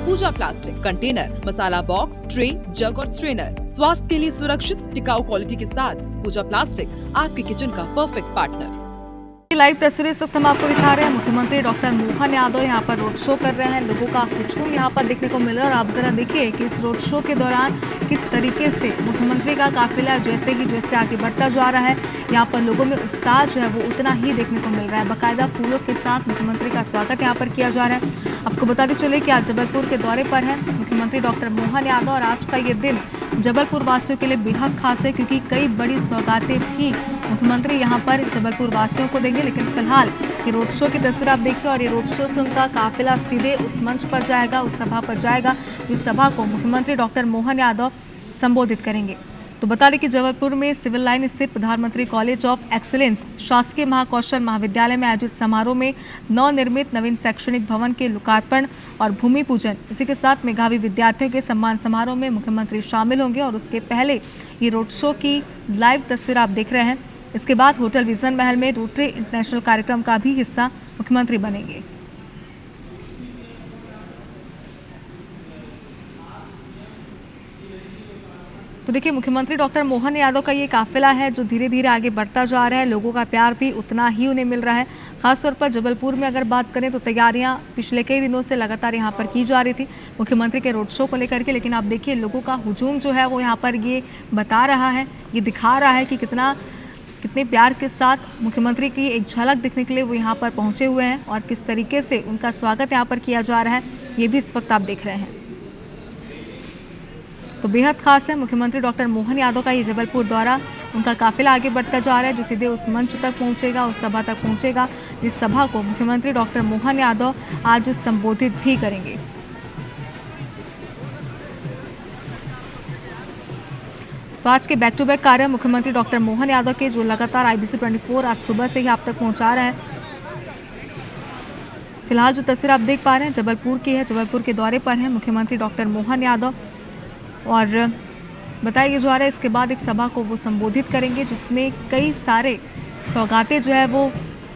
पूजा plastic container, मसाला box, tray, जग और strainer. स्वास्थ्य के लिए सुरक्षित टिकाऊ क्वालिटी के साथ पूजा प्लास्टिक आपके किचन का परफेक्ट पार्टनर। लाइव तस्वीरें इस वक्त हम आपको दिखा रहे हैं। मुख्यमंत्री डॉक्टर मोहन यादव यहाँ पर रोड शो कर रहे हैं। लोगों का हुजूम यहाँ पर देखने को मिल रहा है और आप जरा देखिए कि इस रोड शो के दौरान किस तरीके से मुख्यमंत्री का काफिला जैसे आगे बढ़ता जा रहा है, यहाँ पर लोगों में उत्साह जो है वो उतना ही देखने को मिल रहा है। बाकायदा फूलों के साथ मुख्यमंत्री का स्वागत यहाँ पर किया जा रहा है। आपको बताते चले कि आज जबलपुर के दौरे पर है मुख्यमंत्री डॉक्टर मोहन यादव और आज का ये दिन जबलपुर वासियों के लिए बेहद खास है, क्योंकि कई बड़ी सौगातें भी मुख्यमंत्री यहाँ पर जबलपुर वासियों को देंगे। लेकिन फिलहाल ये रोड शो की तस्वीर आप देखिए और ये रोड शो से उनका काफिला सीधे उस मंच पर जाएगा, उस सभा पर जाएगा जिस सभा को मुख्यमंत्री डॉक्टर मोहन यादव संबोधित करेंगे। तो बता दें कि जबलपुर में सिविल लाइन स्थित प्रधानमंत्री कॉलेज ऑफ एक्सीलेंस शासकीय महाकौशल महाविद्यालय में आयोजित समारोह में नवनिर्मित नवीन शैक्षणिक भवन के लोकार्पण और भूमि पूजन, इसी के साथ मेधावी विद्यार्थियों के सम्मान समारोह में मुख्यमंत्री शामिल होंगे। और उसके पहले ये रोड शो की लाइव तस्वीर आप देख रहे हैं। इसके बाद होटल विजन महल में रोटरी इंटरनेशनल कार्यक्रम का भी हिस्सा मुख्यमंत्री बनेंगे। तो देखिए मुख्यमंत्री डॉक्टर मोहन यादव का ये काफिला है जो धीरे धीरे आगे बढ़ता जा रहा है। लोगों का प्यार भी उतना ही उन्हें मिल रहा है। खासतौर पर जबलपुर में अगर बात करें तो तैयारियां पिछले कई दिनों से लगातार यहां पर की जा रही थी मुख्यमंत्री के रोड शो को लेकर के। लेकिन आप देखिए लोगों का हुजूम जो है वो यहाँ पर ये बता रहा है, ये दिखा रहा है कि कितने प्यार के साथ मुख्यमंत्री की एक झलक दिखने के लिए वो यहाँ पर पहुँचे हुए हैं और किस तरीके से उनका स्वागत यहाँ पर किया जा रहा है ये भी इस वक्त आप देख रहे हैं। तो बेहद खास है मुख्यमंत्री डॉक्टर मोहन यादव का ये जबलपुर दौरा। उनका काफिला आगे बढ़ता जा रहा है जो सीधे उस मंच तक पहुंचेगा, उस सभा तक पहुंचेगा जिस सभा को मुख्यमंत्री डॉक्टर मोहन यादव आज संबोधित भी करेंगे। तो आज के बैक टू बैक कार्य मुख्यमंत्री डॉक्टर मोहन यादव के जो लगातार IBC 24 आज सुबह से ही आप तक पहुंचा रहे हैं। फिलहाल जो तस्वीर आप देख पा रहे हैं जबलपुर की है। जबलपुर के दौरे पर हैं मुख्यमंत्री डॉक्टर मोहन यादव और बताया जा रहा है इसके बाद एक सभा को वो संबोधित करेंगे जिसमें कई सारे सौगातें जो है वो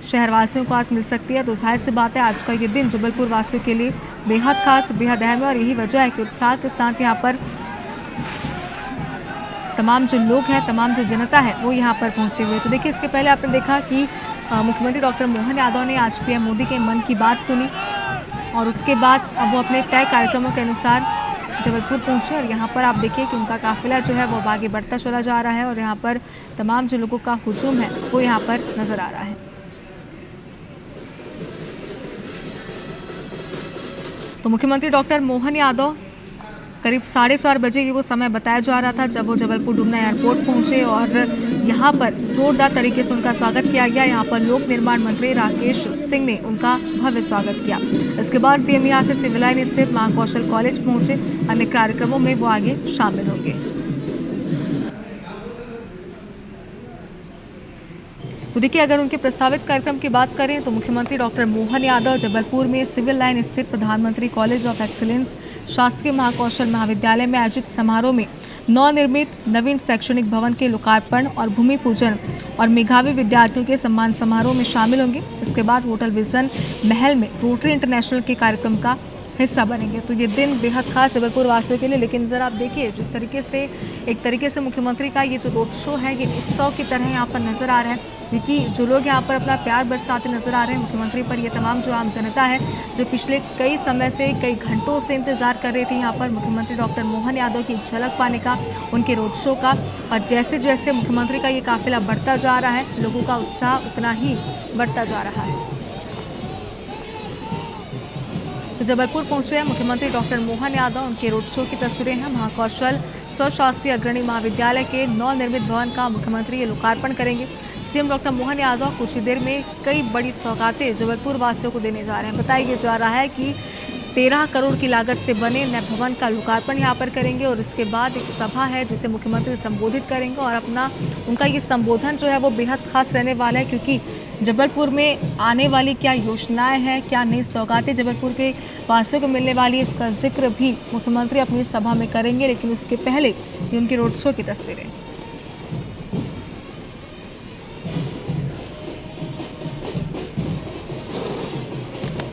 शहरवासियों को आज मिल सकती है। तो जाहिर सी बात है आज का ये दिन जबलपुर वासियों के लिए बेहद खास, बेहद अहम है और यही वजह है कि उत्साह के साथ यहाँ पर तमाम जो लोग हैं, तमाम जो जनता है वो यहाँ पर पहुँचे हुए। तो देखिए इसके पहले आपने देखा कि मुख्यमंत्री डॉक्टर मोहन यादव ने आज PM मोदी के मन की बात सुनी और उसके बाद अब वो अपने तय कार्यक्रमों के अनुसार जबलपुर पहुंचे और यहाँ पर आप देखिए कि उनका काफिला जो है वो आगे बढ़ता चला जा रहा है और यहाँ पर तमाम जो लोगों का हुजूम है वो यहाँ पर नजर आ रहा है। तो मुख्यमंत्री डॉक्टर मोहन यादव करीब 4:30 बजे की वो समय बताया जा रहा था जब वो जबलपुर डुमना एयरपोर्ट पहुंचे और यहाँ पर जोरदार तरीके से उनका स्वागत किया गया। यहाँ पर लोक निर्माण मंत्री राकेश सिंह ने उनका भव्य स्वागत किया। इसके बाद CM यहाँ से सिविल लाइन स्थित महाकौशल कॉलेज पहुंचे। अन्य कार्यक्रमों में वो आगे शामिल होंगे। तो देखिए अगर उनके प्रस्तावित कार्यक्रम की बात करें तो मुख्यमंत्री डॉक्टर मोहन यादव जबलपुर में सिविल लाइन स्थित प्रधानमंत्री कॉलेज ऑफ एक्सीलेंस शासकीय महाकौशल महाविद्यालय में आयोजित समारोह में नवनिर्मित नवीन शैक्षणिक भवन के लोकार्पण और भूमि पूजन और मेधावी विद्यार्थियों के सम्मान समारोह में शामिल होंगे। इसके बाद होटल विजन महल में रोटरी इंटरनेशनल के कार्यक्रम का हिस्सा बनेंगे। तो ये दिन बेहद खास जबलपुर वासियों के लिए। लेकिन ज़रा आप देखिए जिस तरीके से एक तरीके से मुख्यमंत्री का ये जो रोड शो है ये उत्सव की तरह यहाँ पर नज़र आ रहा है, क्योंकि जो लोग यहाँ पर अपना प्यार बरसाते नजर आ रहे हैं मुख्यमंत्री पर, ये तमाम जो आम जनता है जो पिछले कई समय से, कई घंटों से इंतजार कर रही थी यहाँ पर मुख्यमंत्री डॉक्टर मोहन यादव की झलक पाने का, उनके रोड शो का। और जैसे जैसे मुख्यमंत्री का ये काफिला बढ़ता जा रहा है लोगों का उत्साह उतना ही बढ़ता जा रहा है। तो जबलपुर पहुंचे हैं मुख्यमंत्री डॉक्टर मोहन यादव। उनके रोड शो की तस्वीरें हैं। महाकौशल स्वशासी अग्रणी महाविद्यालय के नवनिर्मित भवन का मुख्यमंत्री ये लोकार्पण करेंगे। CM डॉक्टर मोहन यादव कुछ ही देर में कई बड़ी सौगातें जबलपुर वासियों को देने जा रहे हैं। बताया जा रहा है कि 13 करोड़ की लागत से बने नए भवन का लोकार्पण यहाँ पर करेंगे और इसके बाद एक सभा है जिसे मुख्यमंत्री संबोधित करेंगे। और उनका ये संबोधन जो है वो बेहद खास रहने वाला है, क्योंकि जबलपुर में आने वाली क्या योजनाएं हैं, क्या नई सौगातें जबलपुर के वासियों को मिलने वाली है, इसका जिक्र भी मुख्यमंत्री अपनी सभा में करेंगे। लेकिन उसके पहले ये उनके रोड शो की तस्वीरें।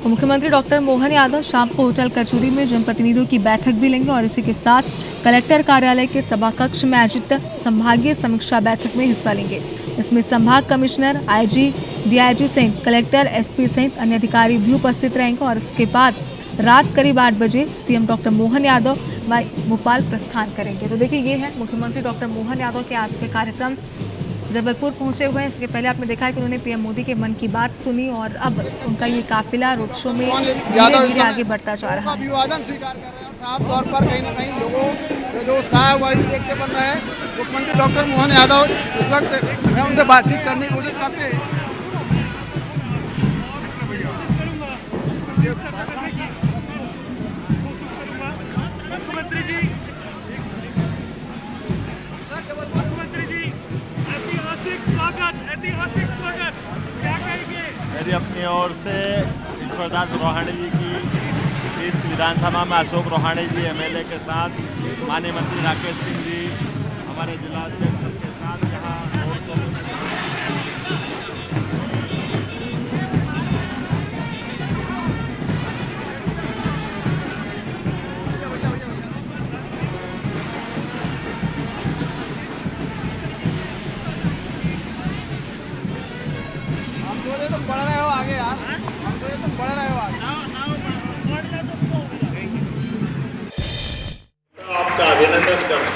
मुख्यमंत्री डॉक्टर मोहन यादव शाम को होटल कचूरी में जनप्रतिनिधियों की बैठक भी लेंगे और इसी के साथ कलेक्टर कार्यालय के सभा कक्ष में आयोजित संभागीय समीक्षा बैठक में हिस्सा लेंगे। इसमें संभाग कमिश्नर, आईजी, डीआईजी सहित कलेक्टर, एसपी सहित अन्य अधिकारी भी उपस्थित रहेंगे और इसके बाद रात करीब 8 बजे सीएम डॉक्टर मोहन यादव भोपाल प्रस्थान करेंगे। तो देखिए, ये है मुख्यमंत्री डॉक्टर मोहन यादव के आज के कार्यक्रम। जबलपुर पहुंचे हुए हैं। इसके पहले आपने देखा है कि उन्होंने पीएम मोदी के मन की बात सुनी और अब उनका ये काफिला रोड शो में धीरे-धीरे आगे बढ़ता जा रहा है। अभिवादन स्वीकार कर रहे हैं। साफ तौर पर कहीं ना कहीं लोगों में जो उत्साह है वह भी देखते बन रहे हैं। मुख्यमंत्री डॉक्टर मोहन यादव इस वक्त मैं उनसे बातचीत करने की कोशिश करते हैं। मेरी अपनी ओर से ईश्वरदास रोहाणी जी की इस विधानसभा में अशोक रोहाणी जी एमएलए के साथ माननीय मंत्री राकेश सिंह जी हमारे जिला अध्यक्ष के साथ यहाँ रोड शो में तुम बढ़ रहे हो आगे यार, हम तो ये तुम बढ़ रहे हो आगे। आपका अभिनंदन करता हूं।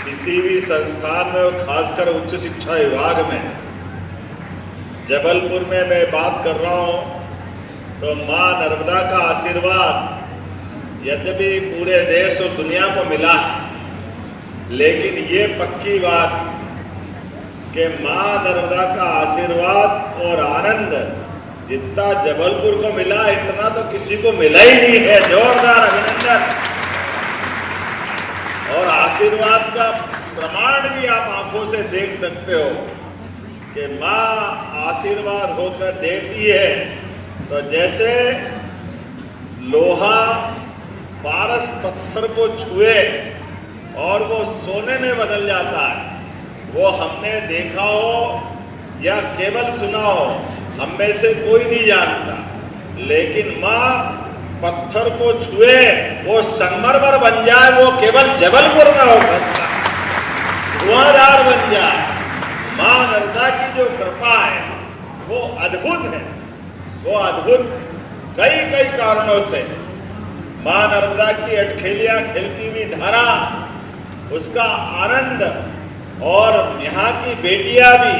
किसी भी संस्थान में और खासकर उच्च शिक्षा विभाग में जबलपुर में मैं बात कर रहा हूं तो मां नर्मदा का आशीर्वाद यद्यपि पूरे देश और दुनिया को मिला है, लेकिन ये पक्की बात है कि मां नर्मदा का आशीर्वाद और आनंद जितना जबलपुर को मिला इतना तो किसी को मिला ही नहीं है। जोरदार अभिनंदन। और आशीर्वाद का प्रमाण भी आप आंखों से देख सकते हो कि मां आशीर्वाद होकर देती है तो जैसे लोहा पारस पत्थर को छुए और वो सोने में बदल जाता है, वो हमने देखा हो या केवल सुना हो, हम में से कोई नहीं जानता, लेकिन मां पत्थर को छुए वो संगमरमर बन जाए, वो केवल जबलपुर में हो सकता है, धुआंधार बन जाए। मां नर्मदा की जो कृपा है वो अद्भुत है, वो अद्भुत कई कई कारणों से। मां नर्मदा की अटखेलियां खेलती हुई धारा, उसका आनंद, और यहाँ की बेटियां भी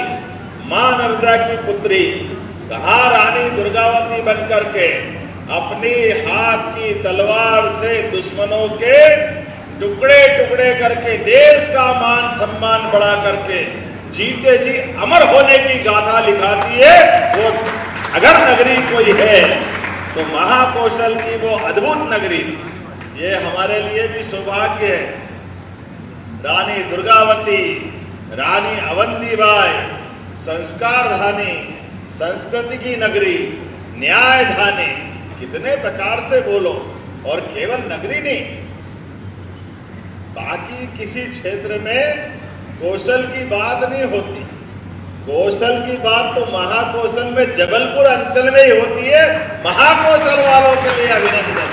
मां नर्मदा की पुत्री कहा रानी दुर्गावती बनकर के अपनी हाथ की तलवार से दुश्मनों के टुकड़े टुकड़े करके देश का मान सम्मान बढ़ा करके जीते जी अमर होने की गाथा लिखाती है। वो अगर नगरी कोई है तो महाकौशल की वो अद्भुत नगरी, ये हमारे लिए भी सौभाग्य है। रानी दुर्गावती, रानी अवंतीबाई, संस्कार धानी, संस्कृति की नगरी, न्याय धानी, कितने प्रकार से बोलो। और केवल नगरी नहीं, बाकी किसी क्षेत्र में कौशल की बात नहीं होती। कौशल की बात तो महाकौशल में जबलपुर अंचल में ही होती है। महाकौशल वालों के लिए अभिनंदन।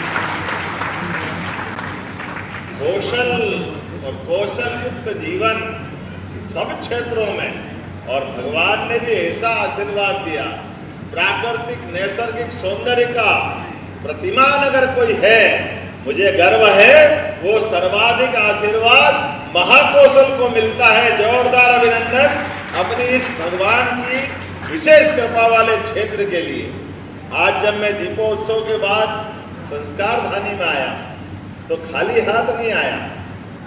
कौशल और कौशल युक्त जीवन सब क्षेत्रों में, और भगवान ने भी ऐसा आशीर्वाद दिया। प्राकृतिक नैसर्गिक सौंदर्य का प्रतिमान अगर कोई है, मुझे गर्व है, वो सर्वाधिक आशीर्वाद महाकौशल को मिलता है। जोरदार अभिनंदन अपनी इस भगवान की विशेष कृपा वाले क्षेत्र के लिए। आज जब मैं दीपोत्सव के बाद संस्कार धानी में आया तो खाली हाथ नहीं आया।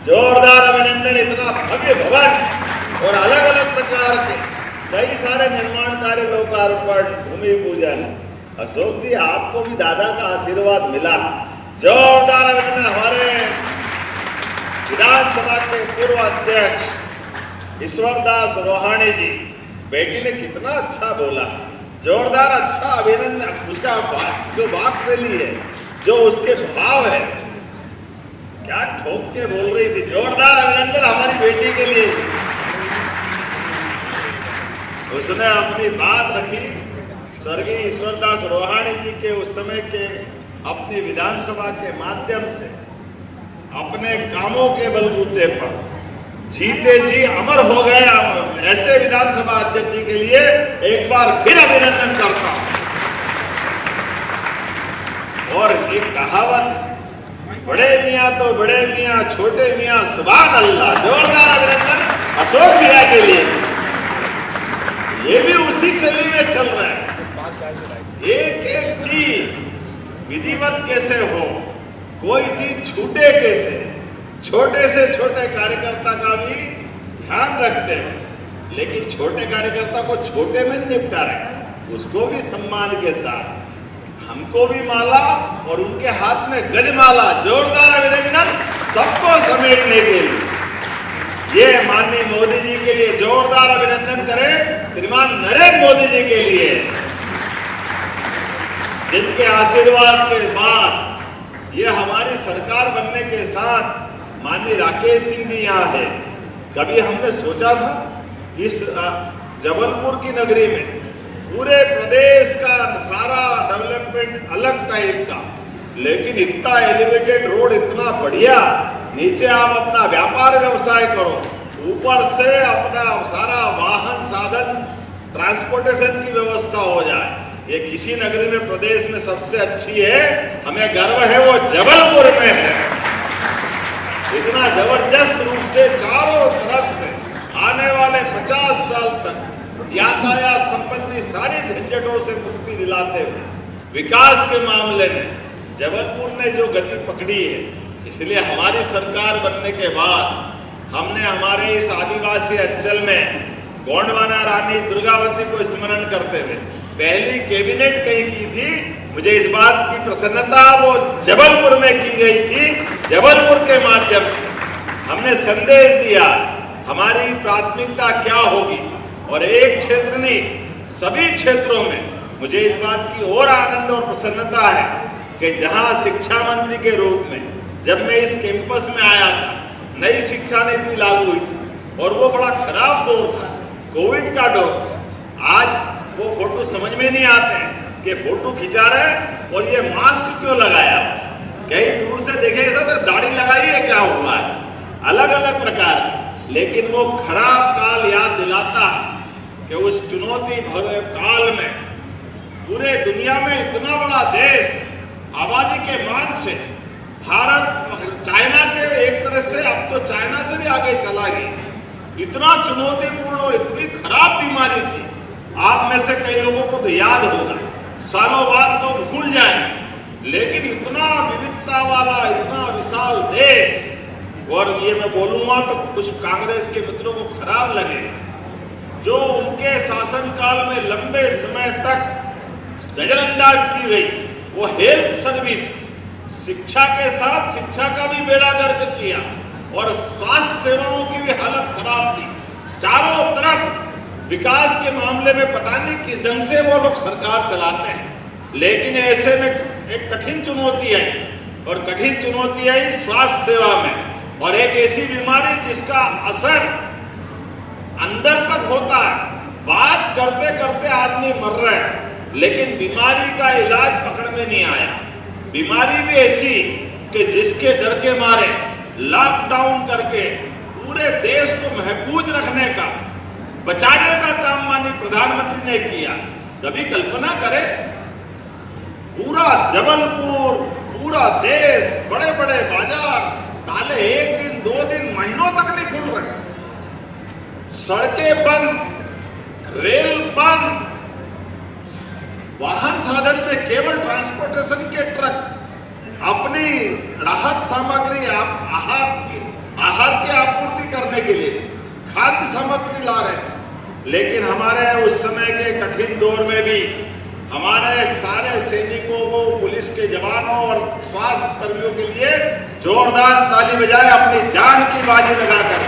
जोरदार अभिनंदन। इतना भव्य भवन और अलग अलग प्रकार के कई सारे निर्माण कार्य, लोकार्पण, भूमि पूजन। अशोक जी, आपको भी दादा का आशीर्वाद मिला। जोरदार अभिनंदन। हमारे विधानसभा के पूर्व अध्यक्ष ईश्वरदास रोहाणी जी, बेटी ने कितना अच्छा बोला। जोरदार अच्छा अभिनंदन। उसका जो वाक्शैली है, जो उसके भाव है, क्या ठोक के बोल रही थी। जोरदार अभिनंदन हमारी बेटी के लिए। उसने अपनी बात रखी, स्वर्गीय ईश्वरदास रोहाणी जी के उस समय के अपनी विधानसभा के माध्यम से अपने कामों के बलबूते पर जीते जी अमर हो गए। ऐसे विधानसभा अध्यक्ष जी के लिए एक बार फिर अभिनंदन करता हूं। और एक कहावत, बड़े मियाँ तो बड़े मियाँ, छोटे मियाँ सुभान अल्लाह। जोरदार अभिनंदन अशोक मियाँ के लिए। ये भी उसी शैली में चल रहा है। एक एक चीज विधिवत कैसे हो, कोई चीज छूटे कैसे, छोटे से छोटे कार्यकर्ता का भी ध्यान रखते हैं। लेकिन छोटे कार्यकर्ता को छोटे में निपटा रहे, उसको भी सम्मान के साथ, हमको भी माला और उनके हाथ में गजमाला। जोरदार अभिनंदन सबको समेटने के लिए। ये माननीय मोदी जी के लिए जोरदार अभिनंदन करें, श्रीमान नरेंद्र मोदी जी के लिए, जिनके आशीर्वाद के बाद ये हमारी सरकार बनने के साथ माननीय राकेश सिंह जी यहाँ है। कभी हमने सोचा था इस जबलपुर की नगरी में पूरे प्रदेश का सारा डेवलपमेंट अलग टाइप का, लेकिन इतना एलिवेटेड रोड, इतना बढ़िया, नीचे आप अपना व्यापार व्यवसाय करो, ऊपर से अपना सारा वाहन साधन ट्रांसपोर्टेशन की व्यवस्था हो जाए। ये किसी नगरी में प्रदेश में सबसे अच्छी है। हमें गर्व है वो जबलपुर में है। इतना जबरदस्त रूप से चारों तरफ से आने वाले 50 साल तक यातायात संबंधी सारी झंझटों से मुक्ति दिलाते हुए विकास के मामले में जबलपुर ने जो गति पकड़ी है, इसलिए हमारी सरकार बनने के बाद हमने हमारे इस आदिवासी अंचल में गोंडवाना रानी दुर्गावती को स्मरण करते हुए पहली कैबिनेट कहीं की थी। मुझे इस बात की प्रसन्नता वो जबलपुर में की गई थी। जबलपुर के माध्यम से हमने संदेश दिया हमारी प्राथमिकता क्या होगी, और एक क्षेत्र नहीं सभी क्षेत्रों में मुझे इस बात की और आनंद और प्रसन्नता है कि जहां शिक्षा मंत्री के रूप में जब मैं इस कैंपस में आया था, नई शिक्षा नीति लागू हुई थी और वो बड़ा खराब दौर था, कोविड का दौर। आज वो फोटो समझ में नहीं आते हैं कि फोटो खिंचा रहे हैं और ये मास्क क्यों लगाया, कहीं दूर से देखे ऐसा तो दाढ़ी लगाई है क्या हुआ है, अलग अलग प्रकार। लेकिन वो खराब काल याद दिलाता है कि उस चुनौती भरे काल में पूरे दुनिया में इतना बड़ा देश, आबादी के मान से भारत चाइना के एक तरह से अब तो चाइना से भी आगे चला गया। इतना चुनौतीपूर्ण और इतनी खराब बीमारी थी। आप में से कई लोगों को तो याद होगा, सालों बाद तो भूल जाएंगे, लेकिन इतना विविधता वाला, इतना विशाल देश। और ये मैं बोलूंगा तो कुछ कांग्रेस के मित्रों को खराब लगे, जो उनके शासनकाल में लंबे समय तक नजरअंदाज की गई, वो हेल्थ सर्विस, शिक्षा के साथ शिक्षा का भी बेड़ा गर्क किया और स्वास्थ्य सेवाओं की भी हालत खराब थी। चारों तरफ विकास के मामले में पता नहीं किस ढंग से वो लोग सरकार चलाते हैं। लेकिन ऐसे में एक कठिन चुनौती आई, और कठिन चुनौती आई स्वास्थ्य सेवा में, और एक ऐसी बीमारी जिसका असर अंदर तक होता है। बात करते करते आदमी मर रहा है, लेकिन बीमारी का इलाज पकड़ में नहीं आया। बीमारी भी ऐसी कि जिसके डर के मारे लॉकडाउन करके पूरे देश को महफूज रखने का, बचाने का काम माननीय प्रधानमंत्री ने किया। कभी कल्पना करें, पूरा जबलपुर, पूरा देश, बड़े बड़े बाजार ताले, एक दिन, 2 दिन, महीनों तक नहीं खुल रहे, सड़कें बंद, रेल बंद, वाहन साधन में केवल ट्रांसपोर्टेशन के ट्रक अपनी राहत सामग्री, आहार की आपूर्ति करने के लिए खाद्य सामग्री ला रहे थे। लेकिन हमारे उस समय के कठिन दौर में भी हमारे सारे सैनिकों को, पुलिस के जवानों और स्वास्थ्य कर्मियों के लिए जोरदार ताली बजाए, अपनी जान की बाजी लगाकर।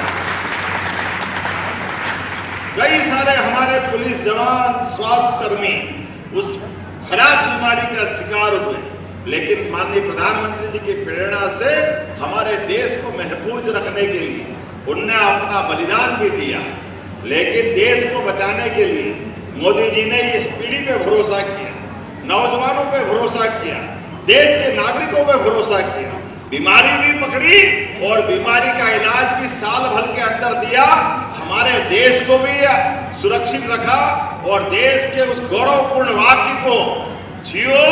कई सारे हमारे पुलिस जवान, स्वास्थ्य कर्मी उस खराब बीमारी का शिकार हुए, लेकिन माननीय प्रधानमंत्री जी की प्रेरणा से हमारे देश को महफूज रखने के लिए उनने अपना बलिदान भी दिया। लेकिन देश को बचाने के लिए मोदी जी ने इस पीढ़ी पे भरोसा किया, नौजवानों पे भरोसा किया, देश के नागरिकों पे भरोसा किया, बीमारी भी पकड़ी और बीमारी का इलाज भी साल भर के अंदर दिया, हमारे देश को भी सुरक्षित रखा और देश के उस गौरवपूर्ण वाक्य को जियो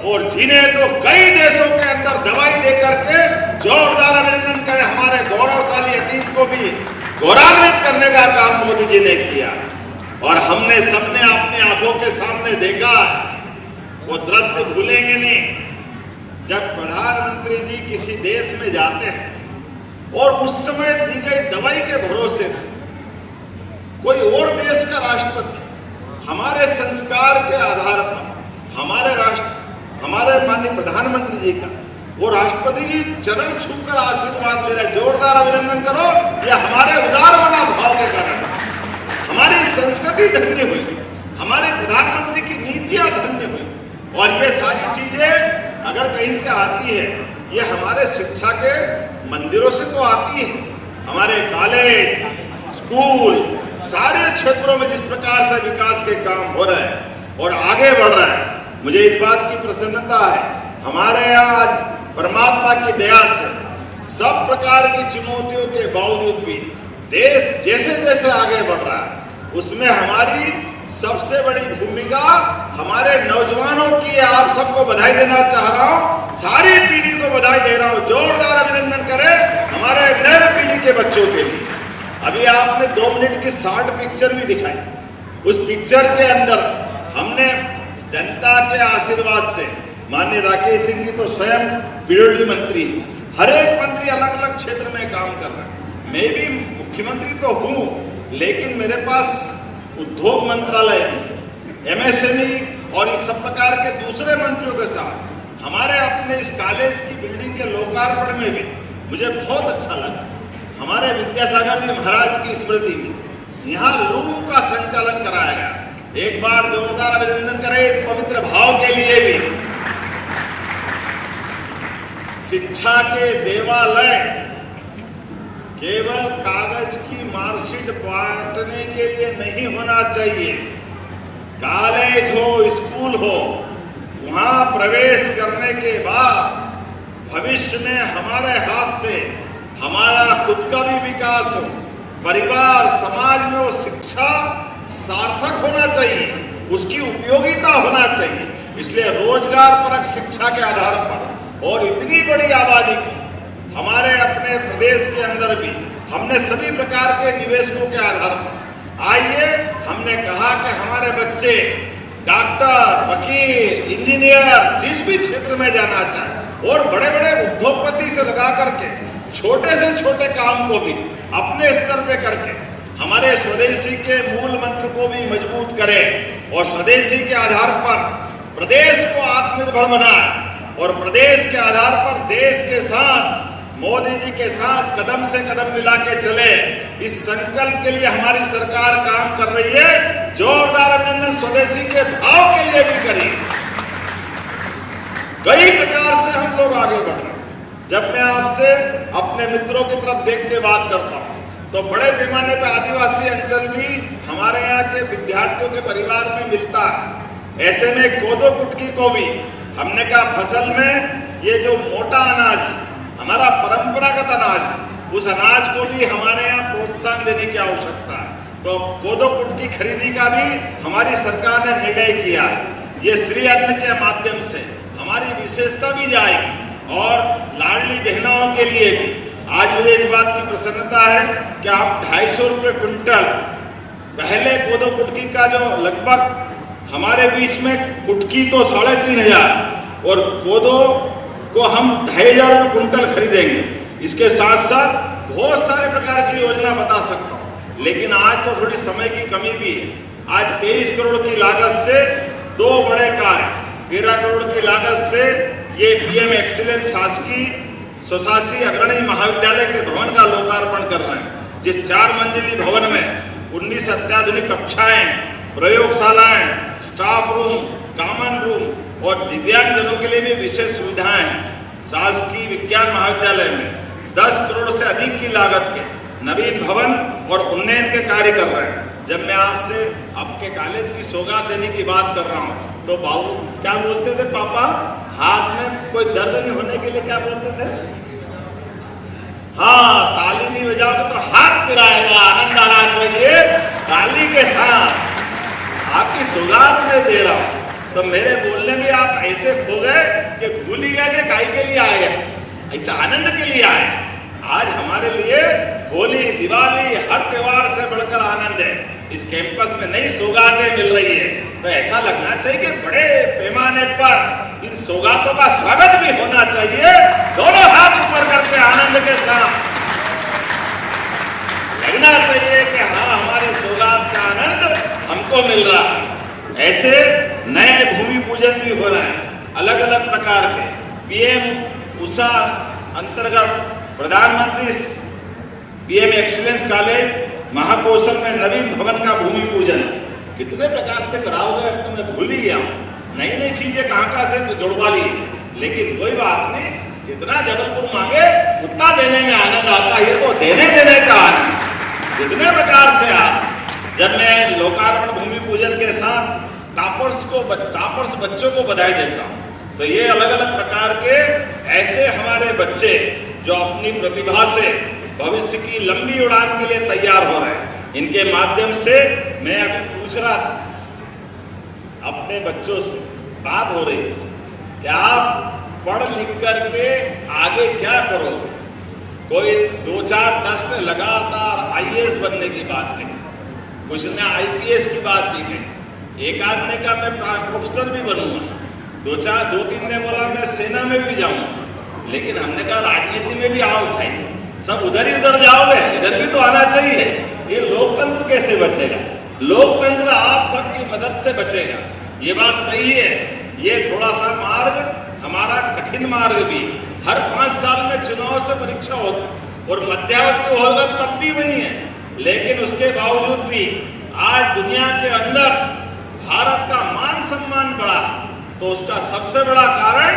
और जीने तो कई देशों के अंदर दवाई देकर के जोरदार अभिनंदन करें। हमारे गौरवशाली अतीत को भी गौरवान्वित करने का काम मोदी जी ने किया और हमने सबने अपनी आंखों के सामने देखा। वो दृश्य भूलेंगे नहीं, जब प्रधानमंत्री जी किसी देश में जाते हैं और उस समय दी गई दवाई के भरोसे से कोई और देश का राष्ट्रपति हमारे संस्कार के आधार पर हमारे माननीय प्रधानमंत्री जी का वो राष्ट्रपति जी चरण छूकर आशीर्वाद ले रहे, जोरदार अभिनंदन करो। यह हमारे उदार मना भाव के कारण हमारी संस्कृति धन्य हुई, हमारे प्रधानमंत्री की नीतियां धन्य हुई और ये सारी चीजें अगर कहीं से आती है, ये हमारे शिक्षा के मंदिरों से तो आती है। हमारे कॉलेज, स्कूल, सारे क्षेत्रों में जिस प्रकार से विकास के काम हो रहे हैं और आगे बढ़ रहा है, मुझे इस बात की प्रसन्नता है। हमारे यहाँ परमात्मा की दया से सब प्रकार की चुनौतियों के बावजूद भी देश जैसे जैसे आगे बढ़ रहा है, उसमें हमारी सबसे बड़ी भूमिका हमारे नौजवानों की है। आप सबको बधाई देना चाह रहा हूं, सारी पीढ़ी को बधाई दे रहा हूं। जोरदार अभिनंदन करें हमारे नए पीढ़ी के बच्चों के लिए। अभी आपने 2 मिनट की शॉर्ट पिक्चर भी दिखाई। उस पिक्चर के अंदर हमने जनता के आशीर्वाद से, माननीय राकेश सिंह जी तो स्वयं पीडब्ल्यूडी मंत्री, हर एक मंत्री अलग अलग क्षेत्र में काम कर रहे हैं। मैं भी मुख्यमंत्री तो हूं, लेकिन मेरे पास उद्योग मंत्रालय, MSME और इस सब प्रकार के दूसरे मंत्रियों के साथ हमारे अपने इस कॉलेज की बिल्डिंग के लोकार्पण में भी मुझे बहुत अच्छा लगा। हमारे विद्यासागर जी महाराज की स्मृति में यहाँ लूम का संचालन कराया गया। एक बार जोरदार अभिनंदन करें इस पवित्र भाव के लिए भी। शिक्षा के देवालय केवल कागज की मार्कशीट बांटने के लिए नहीं होना चाहिए। कॉलेज हो, स्कूल हो, वहां प्रवेश करने के बाद भविष्य में हमारे हाथ से हमारा खुद का भी विकास हो, परिवार समाज में वो शिक्षा सार्थक होना चाहिए, उसकी उपयोगिता होना चाहिए। इसलिए रोजगार परक शिक्षा के आधार पर और इतनी बड़ी आबादी को हमारे अपने प्रदेश के अंदर भी हमने सभी प्रकार के निवेशकों के आधार पर आइए, हमने कहा कि हमारे बच्चे डॉक्टर, वकील, इंजीनियर जिस भी क्षेत्र में जाना चाहे और बड़े बड़े उद्योगपति से लगा करके छोटे से छोटे काम को भी अपने स्तर पे करके हमारे स्वदेशी के मूल मंत्र को भी मजबूत करें और स्वदेशी के आधार पर प्रदेश को आत्मनिर्भर बनाए और प्रदेश के आधार पर देश के साथ, मोदी जी के साथ कदम से कदम मिला के चले। इस संकल्प के लिए हमारी सरकार काम कर रही है। जोरदार अभिनंदन स्वदेशी के भाव के लिए भी करिए। कई प्रकार से हम लोग आगे बढ़ रहे हैं। जब मैं आपसे अपने मित्रों की तरफ देख के बात करता हूं तो बड़े पैमाने पर आदिवासी अंचल भी हमारे यहाँ के विद्यार्थियों के परिवार में मिलता है। ऐसे में कोदो कुटकी को भी हमने कहा फसल में ये जो मोटा अनाज हमारा परंपरागत अनाज, उस अनाज को भी हमारे यहाँ प्रोत्साहन देने की आवश्यकता है। तो कोदो कुटकी खरीदी का भी हमारी सरकार ने निर्णय किया है। ये श्री अन्न के माध्यम से हमारी विशेषता भी जाएगी और लाडली बहनों के लिए भी। आज मुझे इस बात की प्रसन्नता है कि आप 250 रुपये क्विंटल, पहले कोदो कुटकी का जो लगभग हमारे बीच में कुटकी तो 3500 और कोदो को हम 2500 रुपये क्विंटल खरीदेंगे। इसके साथ साथ बहुत सारे प्रकार की योजना बता सकता हूँ, लेकिन आज तो थोड़ी समय की कमी भी है। आज 23 करोड़ की लागत से 2 बड़े कार्य, 13 करोड़ की लागत से ये PM एक्सीलेंस शासकीय स्वशासी अग्रणी महाविद्यालय के भवन का लोकार्पण कर रहे हैं, जिस 4 मंजिली भवन में 19 अत्याधुनिक कक्षाएं, प्रयोगशालाएं, स्टाफ रूम, कॉमन रूम और दिव्यांगजनों के लिए भी विशेष सुविधाएं हैं। शासकीय विज्ञान महाविद्यालय में 10 करोड़ से अधिक की लागत के नवीन भवन और उन्नयन के कार्य कर रहे हैं। जब मैं आपसे आपके कॉलेज की सौगात देने की बात कर रहा हूँ, तो बाबू क्या बोलते थे पापा, हाथ में कोई दर्द नहीं होने के लिए क्या बोलते थे? हाँ, ताली नहीं बजाओगे तो हाथ पिराएगा, आनंद आना चाहिए ताली के साथ। आपकी सौगात में दे रहा हूं, तो मेरे बोलने में आप ऐसे खो गए कि भूल ही गए कि काहे के लिए आए हैं, ऐसा आनंद के लिए आए। आज हमारे लिए होली, दिवाली, हर त्योहार से बढ़कर आनंद है। इस कैंपस में नई सौगातें मिल रही है, तो ऐसा लगना चाहिए कि बड़े पैमाने पर इन सौगातों का स्वागत भी होना चाहिए। दोनों हाथ ऊपर करके आनंद के साथ लगना चाहिए कि हाँ, हमारी सौगात का आनंद हमको मिल रहा है। ऐसे नए भूमि पूजन भी हो रहे हैं अलग अलग प्रकार के। पीएम उषा अंतर्गत प्रधानमंत्री पीएम एक्सीलेंस कॉलेज महाकौशल में नवीन भवन का भूमि पूजन कितने प्रकार से कराओगे, तो मैं भूल ही गया। नई नई चीजें कहाँ से तो जुड़वा ली, लेकिन कोई बात नहीं, जितना जबलपुर मांगे उतना देने में आनंद आता है। तो देने का आनंद जितने प्रकार से आप, जब मैं लोकार्पण भूमि पूजन के साथ टॉपर्स बच्चों को बधाई देता हूँ, तो ये अलग अलग प्रकार के ऐसे हमारे बच्चे जो अपनी प्रतिभा से भविष्य की लंबी उड़ान के लिए तैयार हो रहे हैं। इनके माध्यम से मैं अभी पूछ रहा था अपने बच्चों से, बात हो रही थी कि आप पढ़ लिख करके आगे क्या करोगे। कोई 2, 4, 10 ने लगातार आईएएस बनने की बात कही, कुछ ने आईपीएस की बात भी कही, एक आदमी का मैं प्रोफेसर भी बनूंगा, 2-3 ने बोला मैं सेना में भी जाऊंगा। लेकिन हमने कहा राजनीति में भी आओ भाई, सब उधर ही उधर जाओगे, इधर भी तो आना चाहिए। ये लोकतंत्र कैसे बचेगा? लोकतंत्र आप सबकी मदद से बचेगा, ये बात सही है। ये थोड़ा सा मार्ग हमारा कठिन मार्ग भी, हर 5 साल में चुनाव से परीक्षा होती और मध्यावधि होगा तब भी वही है। लेकिन उसके बावजूद भी आज दुनिया के अंदर भारत का मान सम्मान बढ़ा, तो उसका सबसे बड़ा कारण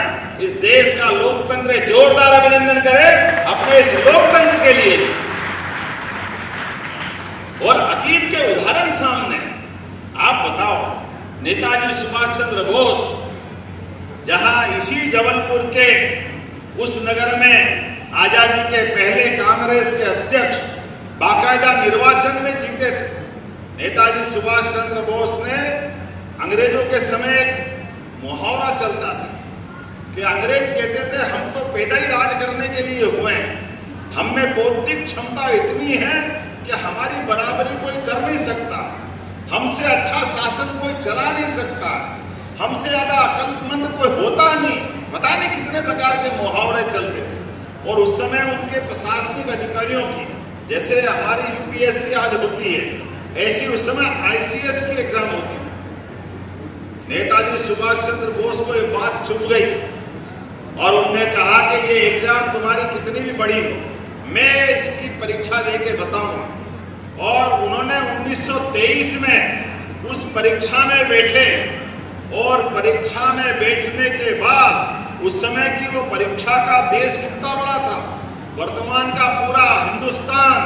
इस देश का लोकतंत्र है। जोरदार अभिनंदन करें अपने इस लोकतंत्र के लिए। और अतीत के उदाहरण सामने, आप बताओ, नेताजी सुभाष चंद्र बोस जहां इसी जबलपुर के उस नगर में आजादी के पहले कांग्रेस के अध्यक्ष बाकायदा निर्वाचन में जीते थे। नेताजी सुभाष चंद्र बोस ने, अंग्रेजों के समय एक मुहावरा चलता था कि अंग्रेज कहते थे हम तो पैदा ही राज करने के लिए हुए हैं, हम में बौद्धिक क्षमता इतनी है कि हमारी बराबरी कोई कर नहीं सकता, हमसे अच्छा शासन कोई चला नहीं सकता, हमसे ज्यादा अक्लमंद कोई होता नहीं। पता नहीं कितने प्रकार के मुहावरे चलते थे। और उस समय उनके प्रशासनिक अधिकारियों की, जैसे हमारी यूपीएससी आज होती है, ऐसी उस समय आईसीएस की एग्जाम होती थी। नेताजी सुभाष चंद्र बोस को ये बात चुभ गई और उन्होंने कहा कि ये एग्जाम तुम्हारी कितनी भी बड़ी हो, मैं इसकी परीक्षा देके बताऊंगा। और उन्होंने 1923 में उस परीक्षा में बैठे और परीक्षा में बैठने के बाद उस समय की वो परीक्षा का देश कितना बड़ा था, वर्तमान का पूरा हिंदुस्तान,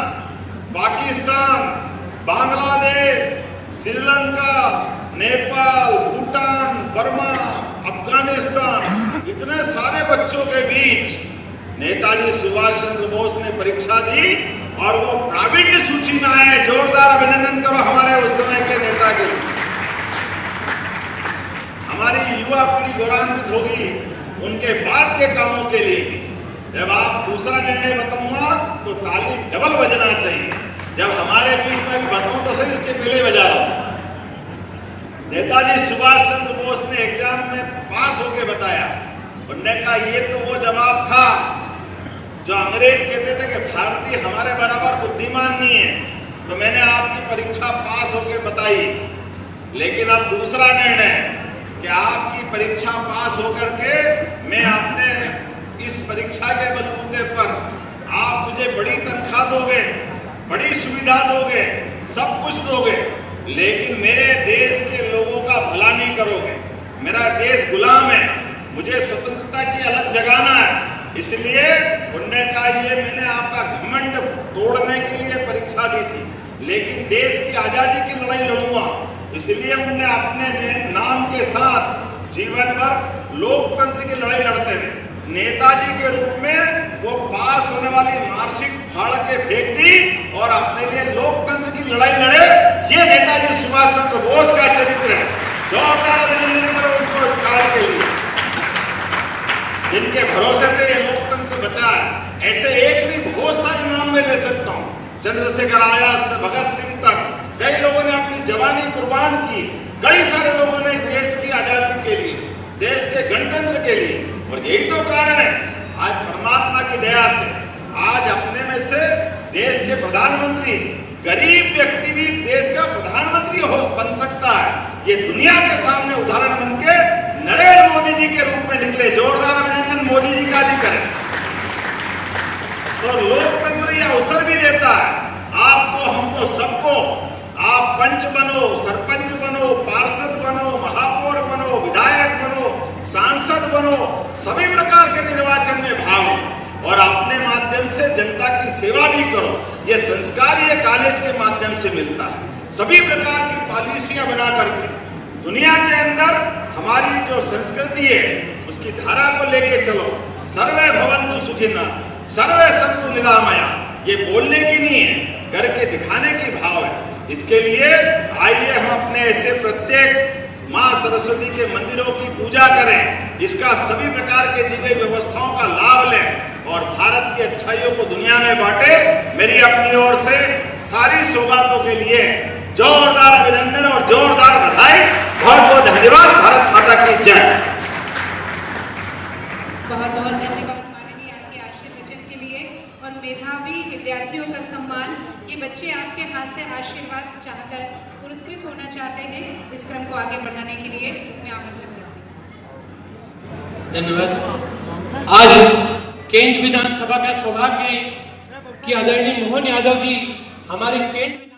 पाकिस्तान, बांग्लादेश, श्रीलंका, नेपाल, भूटान, बर्मा, अफगानिस्तान, इतने सारे बच्चों के बीच नेताजी सुभाष चंद्र बोस ने परीक्षा दी और वो प्रावीण्य सूची में आए। जोरदार अभिनंदन करो हमारे उस समय के नेता के लिए। हमारी युवा पीढ़ी गौरवान्वित होगी उनके बाद के कामों के लिए। जब आप दूसरा निर्णय बताऊंगा तो ताली डबल बजना चाहिए। जब हमारे बीच में भी बताऊं तो सही, उसके पहले बजा रहा हूं। नेताजी सुभाष चंद्र बोस ने एग्जाम में पास होके बताया। उन्होंने कहा ये तो वो जवाब था जो अंग्रेज कहते थे कि भारतीय हमारे बराबर बुद्धिमान नहीं है, तो मैंने आपकी परीक्षा पास होके बताई। लेकिन अब दूसरा निर्णय कि आपकी परीक्षा पास होकर के मैं अपने इस परीक्षा के बलबूते पर आप मुझे बड़ी तनख्वाह दोगे, बड़ी सुविधा दोगे, सब कुछ दोगे, लेकिन मेरे देश के लोगों का भला नहीं करोगे। मेरा देश गुलाम है, मुझे स्वतंत्रता की अलग जगाना है। इसलिए उन्होंने कहा ये मैंने आपका घमंड तोड़ने के लिए परीक्षा दी थी, लेकिन देश की आजादी की लड़ाई लड़ूंगा। इसलिए उनने अपने नाम के साथ जीवन भर लोकतंत्र की लड़ाई लड़ते हुए नेताजी के रूप में वो पास होने वाली मार्कशीट फाड़ के फेंक दी और अपने लिए लोकतंत्र की लड़ाई लड़े। ये नेताजी सुभाष चंद्र बोस का चरित्र है। जोरदार अभिनंदन करो उनको इस कार्य के लिए, जिनके भरोसे से ये लोकतंत्र बचा है। ऐसे एक भी बहुत सारे नाम मैं ले सकता हूँ, चंद्रशेखर आजाद से भगत सिंह तक कई लोगों ने अपनी जवानी कुर्बान की। कई सारे लोगों ने देश की आजादी के लिए, देश के गणतंत्र के लिए, और यही तो कारण है आज परमात्मा की दया से आज अपने में से देश के प्रधानमंत्री, गरीब व्यक्ति भी देश का प्रधानमंत्री बन सकता है। ये दुनिया के सामने उदाहरण बन के नरेंद्र मोदी जी के रूप में निकले। जोरदार अभिनंदन मोदी जी का भी करें। तो लोकतंत्र ये अवसर भी देता है आपको, हमको, सबको। आप पंच बनो, सरपंच बनो, पार्षद बनो, महापौर बनो, विधायक बनो, सांसद बनो, सभी प्रकार के निर्वाचन में भाग लो और अपने माध्यम से जनता की सेवा भी करो। ये संस्कार ये कॉलेज के माध्यम से मिलता है। सभी प्रकार की पॉलिसियां बना करके दुनिया के अंदर हमारी जो संस्कृति है उसकी धारा को लेके चलो। सर्वे भवन्तु सुखिनः, सर्वे सन्तु निरामया। ये बोलने की नहीं है, करके दिखाने की भाव है। इसके लिए आइए हम अपने ऐसे प्रत्येक माँ सरस्वती के मंदिरों की पूजा करें, इसका सभी प्रकार के दी गई व्यवस्थाओं का लाभ लें और भारत की अच्छाइयों को दुनिया में बांटे। मेरी अपनी ओर से सारी सौगातों के लिए जोरदार अभिनंदन और जोरदार बधाई। बहुत बहुत धन्यवाद। भारत माता की जय। बहुत बहुत धन्यवाद माननीय आपके आशीर्वचन के लिए और मेधावी विद्यार्थियों का सम्मान। ये बच्चे आपके हाथ से आशीर्वाद चाहकर पुरस्कृत होना चाहते हैं। इस क्रम को आगे बढ़ाने के लिए मैं आमंत्रित करती हूँ। धन्यवाद। आज केंद्र विधानसभा का सौभाग्य है कि आदरणीय मोहन यादव जी हमारे केंद्र